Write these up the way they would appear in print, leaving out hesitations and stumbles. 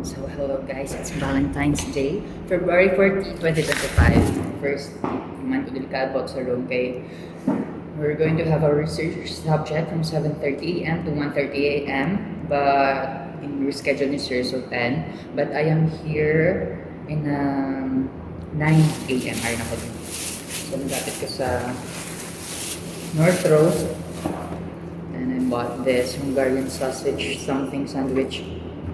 So hello guys, it's Valentine's Day, February 14, 2025. First month ulit ka about sa room kay we're going to have our research subject from 7:30 a.m. to 1:30 a.m. But in reschedule ni Sir so 10. But I am here in 9 a.m. Ay na ko din. So nagapit ko sa North Road and I bought this Hungarian sausage something sandwich.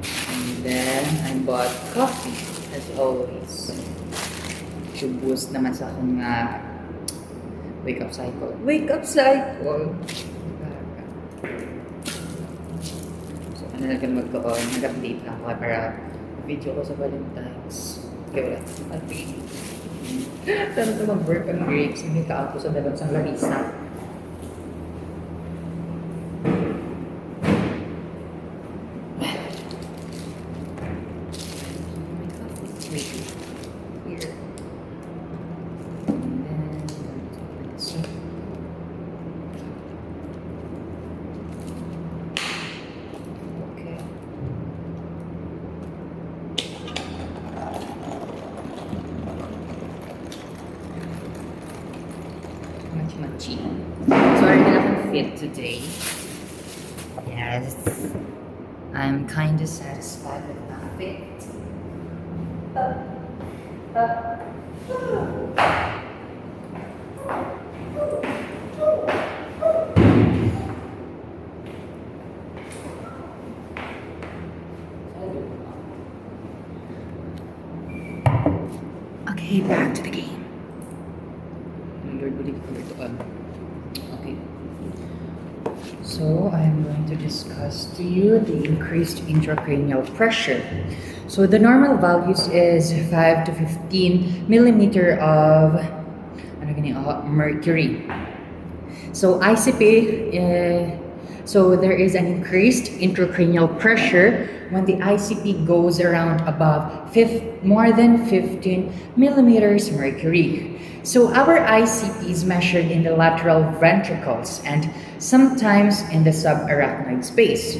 And then, I bought coffee, as always. To boost naman sa akong wake-up cycle. Wake-up cycle! So, ano na lang magkaon, nag-update ako para video ko sa Valentine's. Kaya wala, update. Sana ito mag-work ang grapes, hindi ka ako sa dalang sang Larissa. Here. And then this one. Okay. Much. Sorry that I'm fit today. Yes. I'm kinda satisfied with my fit. Okay, back to the game. Okay. So I'm going to discuss to you the increased intracranial pressure. So the normal values is 5 to 15 millimeter of mercury. So ICP, so there is an increased intracranial pressure when the ICP goes around above more than 15 millimeters mercury. So our ICP is measured in the lateral ventricles and sometimes in the subarachnoid space.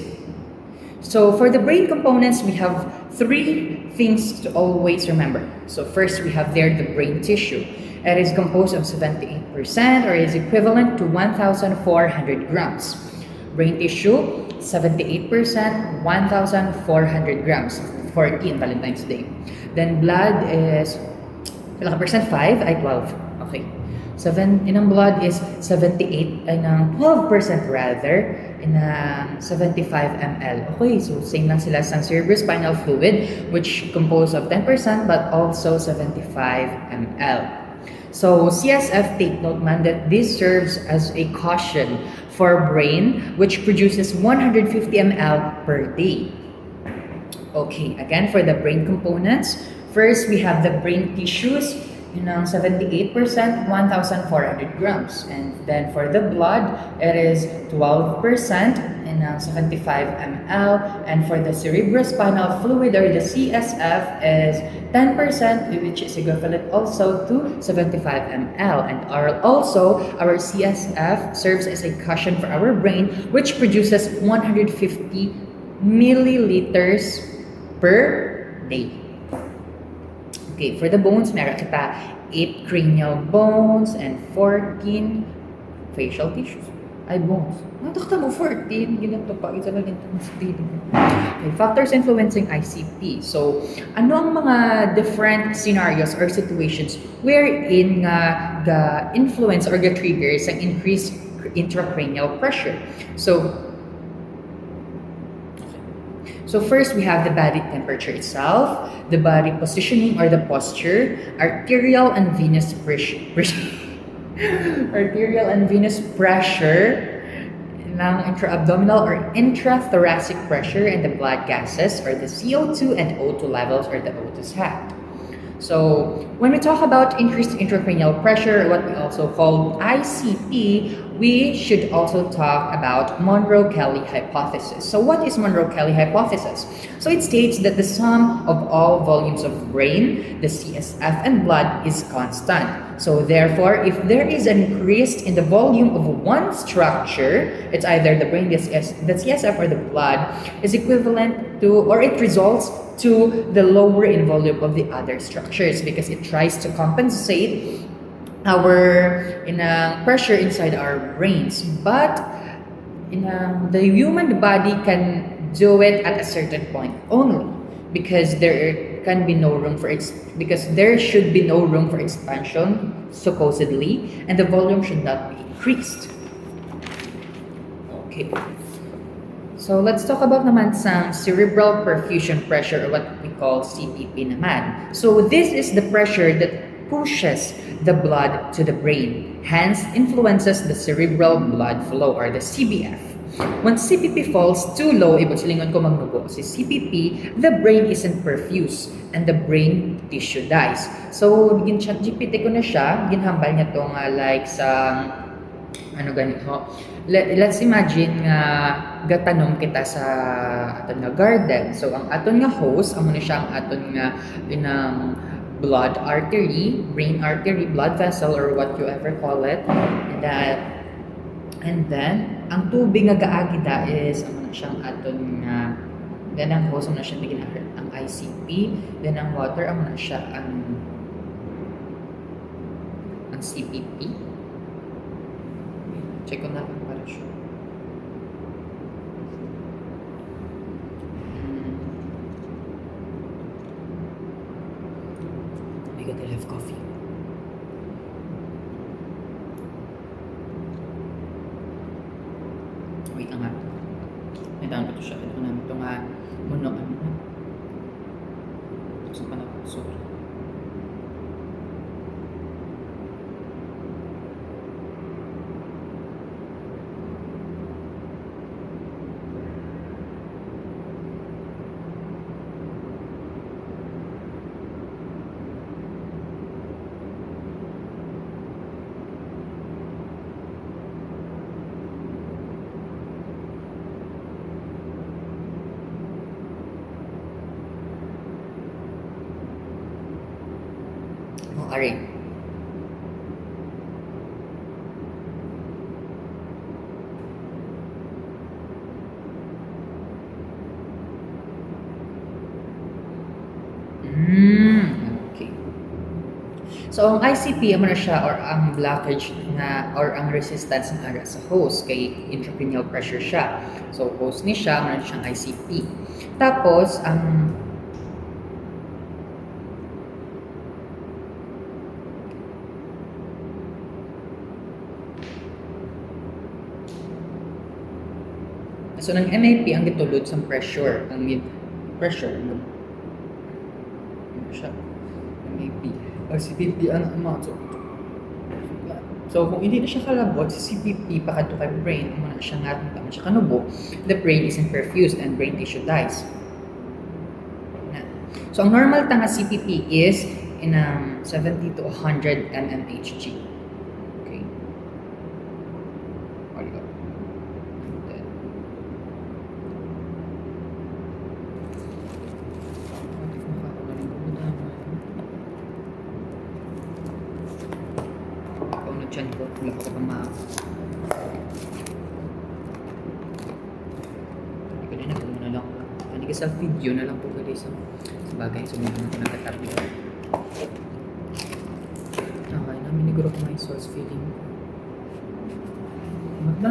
So for the brain components, we have three things to always remember. So first, we have there the brain tissue. It is composed of 78% or is equivalent to 1,400 grams. Brain tissue, 78%, 1,400 grams, 14 Valentine's Day. Then blood is, pila ka percent? 5 ay 12. Okay. Inang blood is 78, inang 12% rather, in 75 ml. Okay, so same lang sila sa cerebrospinal fluid, which composed of 10% but also 75 ml. So CSF, take note man that this serves as a caution for brain, which produces 150 ml per day. Okay, again for the brain components, first we have the brain tissues, 78%, 1,400 grams. And then for the blood, it is 12% and 75 ml. And for the cerebrospinal fluid or the CSF is 10%, which is equivalent also to 75 ml. And our CSF serves as a cushion for our brain, which produces 150 milliliters per day. Okay, for the bones, meron kita 8 cranial bones and 14 facial tissues. Ay, bones. Natakta mo 14. Ginanto pa. Isa lang yung speed. Okay, factors influencing ICP. So, ano ang mga different scenarios or situations wherein the influence or the triggers ang increased intracranial pressure? So first, we have the body temperature itself, the body positioning or the posture, arterial and venous arterial and venous pressure, ng intra-abdominal or intrathoracic pressure, and the blood gases or the CO2 and O2 levels or the O2 sat. So when we talk about increased intracranial pressure, what we also call ICP, we should also talk about Monro-Kelly hypothesis. So what is Monro-Kelly hypothesis? So it states that the sum of all volumes of brain, the CSF and blood is constant. So therefore, if there is an increase in the volume of one structure, it's either the brain, the CSF or the blood, is equivalent to, or it results to the lower in volume of the other structures because it tries to compensate our pressure inside our brains. But the human body can do it at a certain point only because there can be no room for because there should be no room for expansion supposedly, and the volume should not be increased. Okay. So let's talk about naman some cerebral perfusion pressure, or what we call CPP naman. So this is the pressure that pushes the blood to the brain, hence influences the cerebral blood flow, or the CBF. When CPP falls too low, ibig sabihin ko magnubo si CPP, the brain isn't perfused and the brain tissue dies. So, GPT ko na siya, ginhambal niya to nga like sa ano ganito. Let's imagine nga gatanom kita sa aton nga garden. So ang aton nga host amo na siya ang aton nga inang blood artery, brain artery, blood vessel, or what you ever call it. And then ang tubig nga gaagi da is amo na siyang aton nga then ang host amo na siya bigyan ang ICP, then ang water amo na siya ang CPP. Check ko na lang para sure. I got to have coffee. Wait nga. May daan ko to siya. Ito namin ito nga muno. Ano na? Sa panahon. Sorry. Ari. Okay. So ang ICP amo na siya, or ang blockage na, or ang resistance ng ara sa host kay intracranial pressure siya. So host ni siya amo na siyang ICP. Tapos ang so ng MAP ang gitulod sa pressure, ang pressure ano siya, MAP o CPP ang amount. So kung hindi na siya kalabot, si CPP pakadto kay brain, amo na siya nga tama siya kanubo, the brain isn't perfused and brain tissue dies. So ang normal tanga CPP is in 70 to 100 mmHg. Okay. Chan ko, wala ko pang maaf. Hindi ko na kung na lang. Hindi ka sa video na lang po kasi sa bagay. So, hindi ko nagkatabi. Okay, namin niguro ko may source feeling. Ano ba?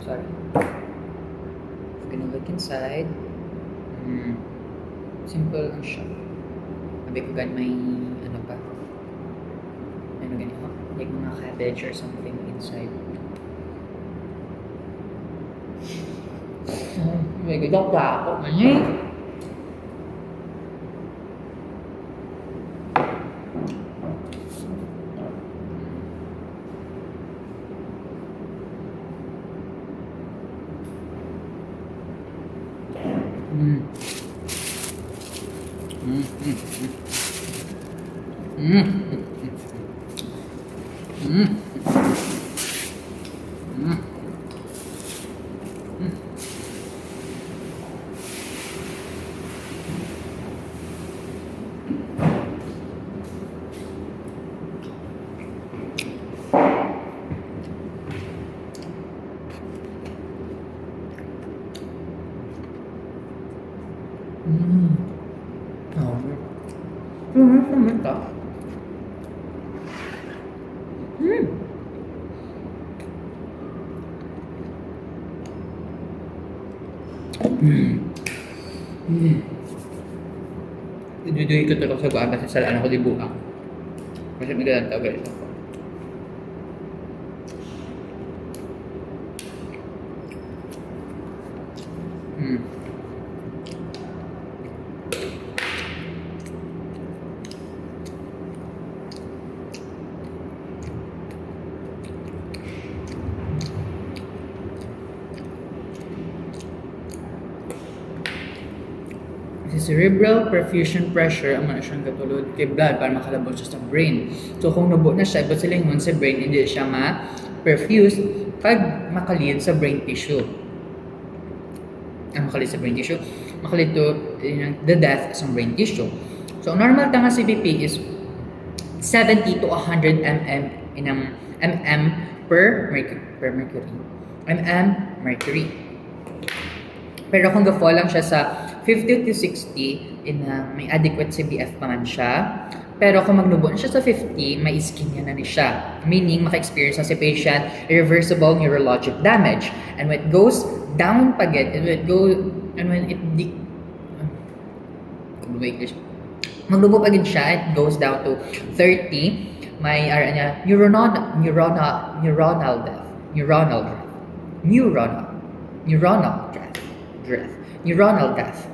Sorry. If you're gonna look inside, simple lang siya. Sabi ko gan may ano pa. Ano ganito? Like mga cabbage or something inside. May gudok pa ako. Ano Mm. Oh. Naman ka. Mm. Mm. Mm. Iduduy ko tulog sa buwan kasi salaan ako di buang. Kasi magalang tao guys ako. Mm. Kasi cerebral perfusion pressure ang siyang katulad kay blood para makalabot siya sa brain. So kung nabuo na siya, iba silingon sa brain, hindi siya ma-perfuse pag makalid sa brain tissue. Ang makalid sa brain tissue, makalid to the death sa brain tissue. So normal tanga CBP is 70 to 100 mm in mm per mercury. Mercury. Pero kung ga-fall lang siya sa 50 to 60, may adequate CBF pa man siya. Pero kung magnubo na siya sa 50, may ischemia na ni siya. Meaning, maka-experience na si patient irreversible neurologic damage. And when it goes down pagit, magnubo pagit siya, it goes down to 30, may neuronal death.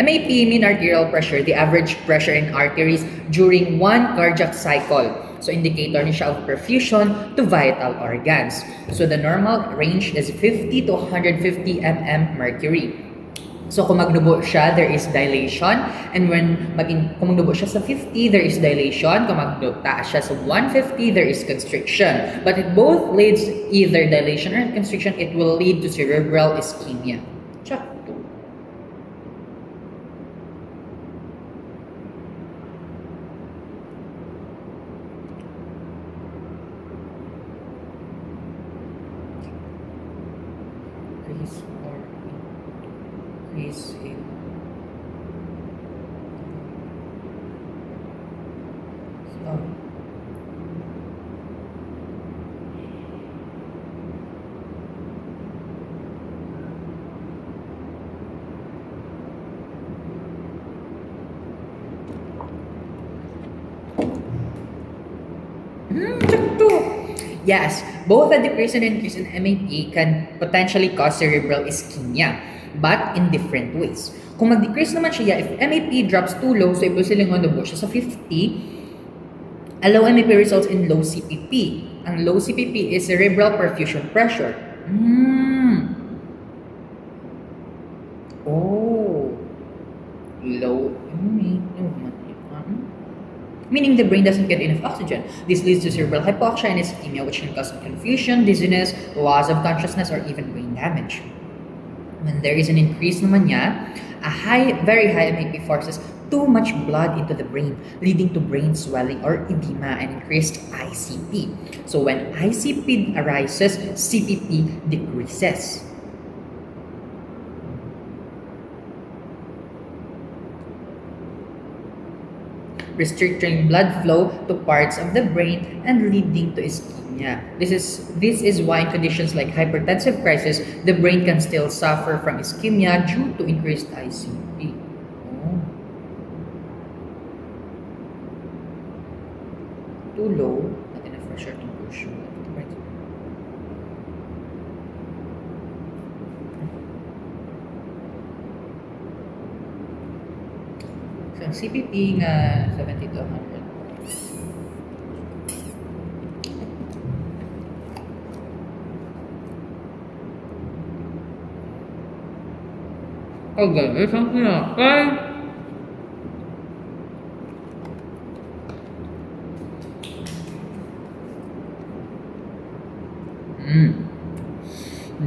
MAP mean arterial pressure, the average pressure in arteries during one cardiac cycle. So indicator ni siya of perfusion to vital organs. So the normal range is 50 to 150 mm mercury. So kung magnubo siya, there is dilation. And kung magnubo siya sa 50, there is dilation. Kung magnuta siya sa 150, there is constriction. But it both leads either dilation or constriction, it will lead to cerebral ischemia. Check. Increase in Yes, both a decrease and increase in MAP can potentially cause cerebral ischemia, but in different ways. Kung mag-decrease naman siya, if MAP drops too low, so ibig silang manubo siya sa 50, a low MAP results in low CPP. Ang low CPP is cerebral perfusion pressure. Oh. Low meaning the brain doesn't get enough oxygen. This leads to cerebral hypoxia and ischemia, which can cause confusion, dizziness, loss of consciousness, or even brain damage. When there is an increase naman niya, very high MAP forces too much blood into the brain, leading to brain swelling or edema and increased ICP. So when ICP arises, CPP decreases. Restricting blood flow to parts of the brain and leading to ischemia. This is why in conditions like hypertensive crisis, the brain can still suffer from ischemia due to increased ICP. Too low, not enough pressure to push. So, ang CPP nga 70 to 100. Oh, guys, ang pinakay.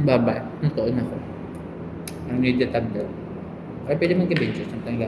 Bye-bye. Natuon ako. Ang need the tablet. Ay, pwede mag-benches. Something